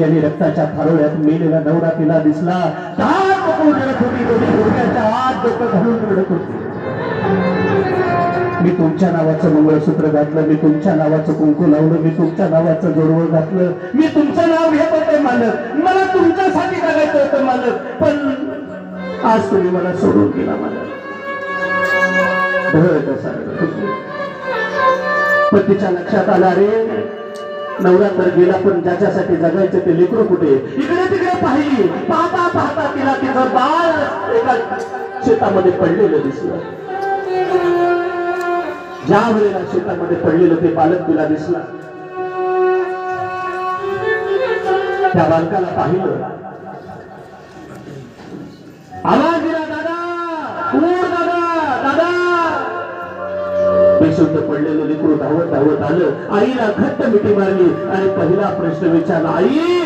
त्यांनी रक्ताच्या थारोळ्यात मेलेला नवरा तिला दिसला. दात पकडून रडत होती, दोन्ही डोक्याच्या आत डोकं घालून रडत होती. मी तुमच्या नावाचं मंगळसूत्र घातलं, मी तुमच्या नावाचं कुंकू लावलं, मी तुमच्या नावाचं जोडवं घातलं, मी तुमचं नाव घेत होते मालक, मला तुमच्यासाठी जगायचं होतं मालक, पण आज तुम्ही मला सोडून गेला मालक. पण तिच्या लक्षात आला, रे नवरा तर गेला, पण ज्याच्यासाठी जगायचं ते लेकरू कुठे. इकडे तिकडे पाहिली, पाहता पाहता तिला तिचं बाळ एका शेतामध्ये पडलेलं दिसलं. ज्या वेळेला शेतामध्ये पडलेलं ते बालक तिला दिसला. त्या बालकाला पाहिलं, आवाज दिला, दादा उठ, दादा दादा. बेशुद्ध पडलेलं लेकरू धावत धावत आलं, आईला घट्ट मिठी मारली आणि पहिला प्रश्न विचारला, आई